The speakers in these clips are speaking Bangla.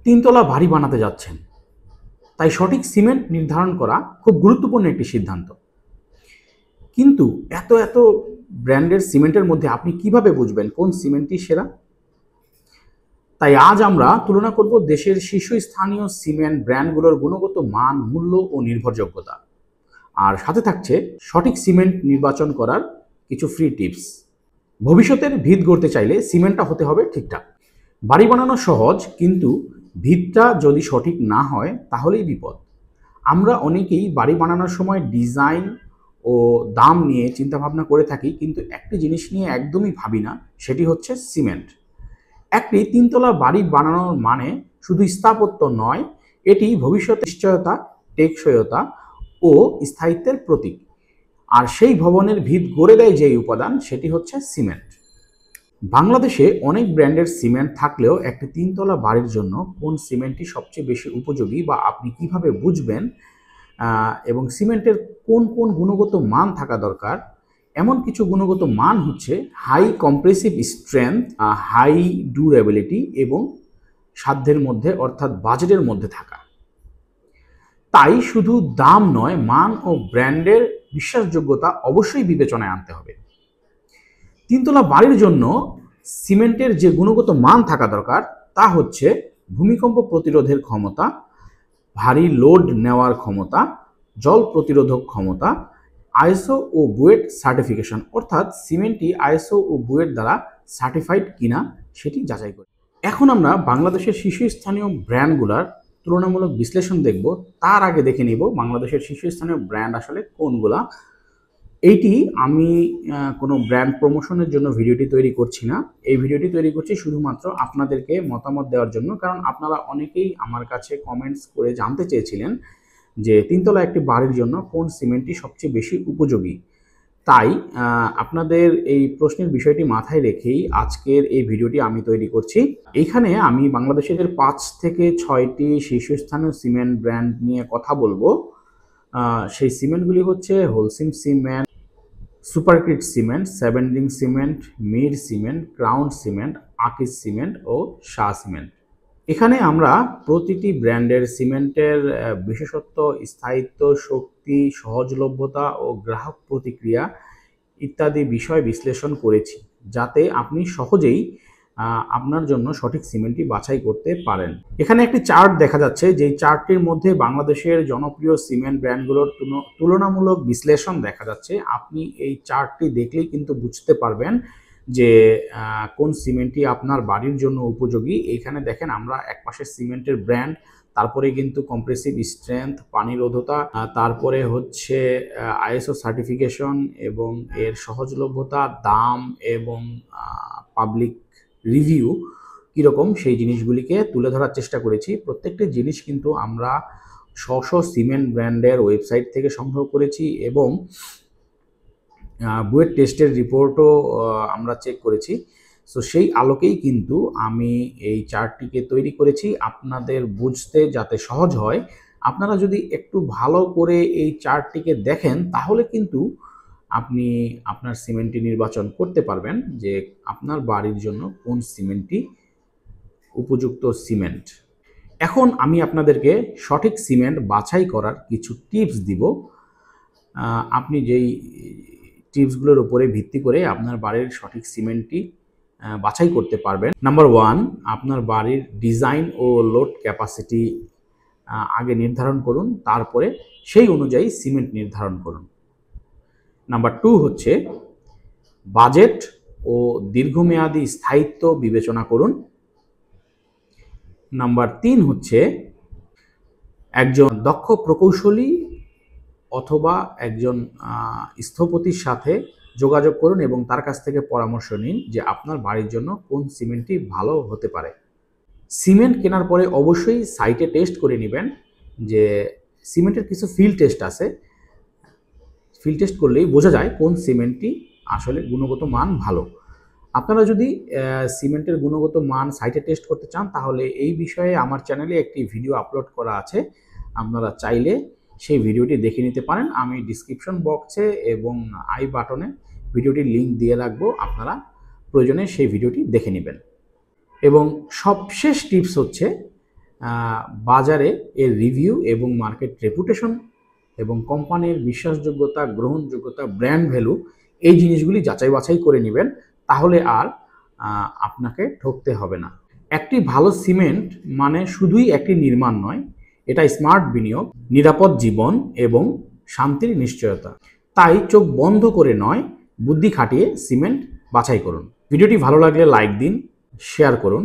তিনতলা বাড়ি বানাতে যাচ্ছেন, তাই সঠিক সিমেন্ট নির্ধারণ করা খুব গুরুত্বপূর্ণ একটি সিদ্ধান্ত। কিন্তু এত এত ব্র্যান্ডের সিমেন্টের মধ্যে আপনি কিভাবে বুঝবেন কোন সিমেন্টটি সেরা? তাই আজ আমরা তুলনা করব দেশের শীর্ষস্থানীয় সিমেন্ট ব্র্যান্ডগুলোর গুণগত মান, মূল্য ও নির্ভরযোগ্যতা। আর সাথে থাকছে সঠিক সিমেন্ট নির্বাচন করার কিছু ফ্রি টিপস। ভবিষ্যতের ভিত গড়তে চাইলে সিমেন্টটা হতে হবে ঠিকঠাক। বাড়ি বানানো সহজ, কিন্তু ভিতটা যদি সঠিক না হয় তাহলেই বিপদ। আমরা অনেকেই বাড়ি বানানোর সময় ডিজাইন ও দাম নিয়ে চিন্তাভাবনা করে থাকি, কিন্তু একটি জিনিস নিয়ে একদমই ভাবি না, সেটি হচ্ছে সিমেন্ট। একটি তিনতলা বাড়ি বানানোর মানে শুধু স্থাপত্য নয়, এটি ভবিষ্যতের নিশ্চয়তা, টেকসইতা ও স্থায়িত্বের প্রতীক। আর সেই ভবনের ভিত গড়ে দেয় যে উপাদান, সেটি হচ্ছে সিমেন্ট। বাংলাদেশে অনেক ব্র্যান্ডের সিমেন্ট থাকলেও একটি তিনতলা বাড়ির জন্য কোন সিমেন্টটি সবচেয়ে বেশি উপযোগী বা আপনি কিভাবে বুঝবেন, এবং সিমেন্টের কোন কোন গুণগত মান থাকা দরকার, এমন কিছু গুণগত মান হচ্ছে high compressive strength, high durability এবং সাধ্যের মধ্যে অর্থাৎ বাজেটের মধ্যে থাকা। তাই শুধু দাম নয়, মান ও ব্র্যান্ডের বিশ্বাসযোগ্যতা অবশ্যই বিবেচনায় আনতে হবে। তিনতলা বাড়ির জন্য সিমেন্টের যে গুণগত মান থাকা দরকার তা হচ্ছে ভূমিকম্প প্রতিরোধের ক্ষমতা, ভারী লোড নেওয়ার ক্ষমতা, জল প্রতিরোধক ক্ষমতা, আইএসও ও বুয়েট সার্টিফিকেশন, অর্থাৎ সিমেন্টটি আইএসও ও বুয়েট দ্বারা সার্টিফাইড কিনা সেটি যাচাই করি। এখন আমরা বাংলাদেশের শীর্ষস্থানীয় ব্র্যান্ডগুলোর তুলনামূলক বিশ্লেষণ দেখব। তার আগে দেখে নিব বাংলাদেশের শীর্ষস্থানীয় ব্র্যান্ড আসলে কোনগুলা। এইটি আমি কোনো ব্র্যান্ড প্রমোশনের জন্য ভিডিওটি তৈরি করছি না। এই ভিডিওটি তৈরি করছি শুধুমাত্র আপনাদেরকে মতামত দেওয়ার জন্য, কারণ আপনারা অনেকেই আমার কাছে কমেন্টস করে জানতে চেয়েছিলেন যে তিনতলা একটি বাড়ির জন্য কোন সিমেন্টটি সবচেয়ে বেশি উপযোগী। তাই আপনাদের এই প্রশ্নের বিষয়টি মাথায় রেখেই আজকের এই ভিডিওটি আমি তৈরি করছি। এইখানে আমি বাংলাদেশের ৫ থেকে ৬টি শীর্ষস্থানীয় সিমেন্ট ব্র্যান্ড নিয়ে কথা বলবো। সেই সিমেন্টগুলি হচ্ছে হোলসিম সিমেন্ট, সুপারক্রিট সিমেন্ট, সেভেন্ডিং cement, Mir cement, crown cement, আকিস সিমেন্ট ও শাহ সিমেন্ট। এখানে আমরা প্রতিটি ব্র্যান্ডের সিমেন্টের বিশেষত্ব, স্থায়িত্ব, শক্তি, সহজলভ্যতা ও গ্রাহক প্রতিক্রিয়া ইত্যাদি বিষয় বিশ্লেষণ করেছি, যাতে আপনি সহজেই আপনার জন্য সঠিক সিমেন্টটি বাছাই করতে পারেন। এখানে একটি চার্ট দেখা যাচ্ছে, যেই চার্টটির মধ্যে বাংলাদেশের জনপ্রিয় সিমেন্ট ব্র্যান্ডগুলোর তুলনামূলক বিশ্লেষণ দেখা যাচ্ছে। আপনি এই চার্টটি দেখলেই কিন্তু বুঝতে পারবেন যে কোন সিমেন্টটি আপনার বাড়ির জন্য উপযোগী। এইখানে দেখেন আমরা একপাশে সিমেন্টের ব্র্যান্ড, তারপরে কিন্তু কম্প্রেসিভ স্ট্রেংথ, পানিরোধতা, তারপরে হচ্ছে আইএসও সার্টিফিকেশন এবং এর সহজলভ্যতা, দাম এবং পাবলিক রিভিউ কীরকম সেই জিনিসগুলিকে তুলে ধরার চেষ্টা করেছি। প্রত্যেকটি জিনিস কিন্তু আমরা সিমেন্ট ব্র্যান্ডের ওয়েবসাইট থেকে সংগ্রহ করেছি এবং বুয়েট টেস্টের রিপোর্টও আমরা চেক করেছি। সো সেই আলোকেই কিন্তু আমি এই চার্টটিকে তৈরি করেছি আপনাদের বুঝতে যাতে সহজ হয়। আপনারা যদি একটু ভালো করে এই চার্টটিকে দেখেন তাহলে কিন্তু আপনি আপনার সিমেন্টটি নির্বাচন করতে পারবেন যে আপনার বাড়ির জন্য কোন সিমেন্টটি উপযুক্ত সিমেন্ট। এখন আমি আপনাদেরকে সঠিক সিমেন্ট বাছাই করার কিছু টিপস দিব। আপনি যেই টিপসগুলোর উপরে ভিত্তি করে আপনার বাড়ির সঠিক সিমেন্টটি বাছাই করতে পারবেন। নাম্বার 1, আপনার বাড়ির ডিজাইন ও লোড ক্যাপাসিটি আগে নির্ধারণ করুন, তারপরে সেই অনুযায়ী সিমেন্ট নির্ধারণ করুন। নাম্বার 2 হচ্ছে বাজেট ও দীর্ঘমেয়াদী স্থায়িত্ব বিবেচনা করুন। নাম্বার 3 হচ্ছে একজন দক্ষ প্রকৌশলী অথবা একজন স্থপতির সাথে যোগাযোগ করুন এবং তার কাছ থেকে পরামর্শ নিন যে আপনার বাড়ির জন্য কোন সিমেন্টটি ভালো হতে পারে। সিমেন্ট কেনার পরে অবশ্যই সাইটে টেস্ট করে নেবেন। যে সিমেন্টের কিছু ফিল্ড টেস্ট আছে, ফিল্ড টেস্ট করলেই বোঝা যায় কোন সিমেন্টটি আসলে গুণগত মান ভালো। আপনারা যদি সিমেন্টের গুণগত মান সাইটে টেস্ট করতে চান তাহলে এই বিষয়ে আমার চ্যানেলে একটি ভিডিও আপলোড করা আছে, আপনারা চাইলে সেই ভিডিওটি দেখে নিতে পারেন। আমি ডিসক্রিপশন বক্সে এবং আই বাটনে ভিডিওটির লিঙ্ক দিয়ে রাখবো, আপনারা প্রয়োজনে সেই ভিডিওটি দেখে নেবেন। এবং সবশেষ টিপস হচ্ছে বাজারে এর রিভিউ এবং মার্কেট রেপুটেশন এবং কোম্পানির বিশ্বাসযোগ্যতা, গ্রহণযোগ্যতা, ব্র্যান্ড ভ্যালু, এই জিনিসগুলি যাচাই বাছাই করে নেবেন। তাহলে আর আপনাকে ঠকতে হবে না। একটি ভালো সিমেন্ট মানে শুধুই একটি নির্মাণ নয়, এটা স্মার্ট বিনিয়োগ, নিরাপদ জীবন এবং শান্তির নিশ্চয়তা। তাই চোখ বন্ধ করে নয়, বুদ্ধি খাটিয়ে সিমেন্ট বাছাই করুন। ভিডিওটি ভালো লাগলে লাইক দিন, শেয়ার করুন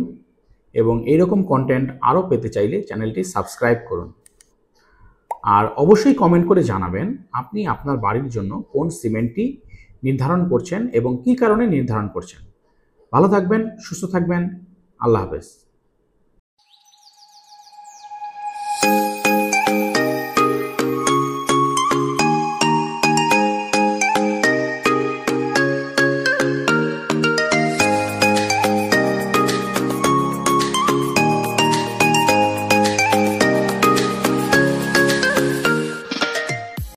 এবং এইরকম কন্টেন্ট আরও পেতে চাইলে চ্যানেলটি সাবস্ক্রাইব করুন। আর অবশ্যই কমেন্ট করে জানাবেন আপনি আপনার বাড়ির জন্য কোন সিমেন্টটি নির্ধারণ করছেন এবং কী কারণে নির্ধারণ করছেন। ভালো থাকবেন, সুস্থ থাকবেন। আল্লাহ হাফেজ।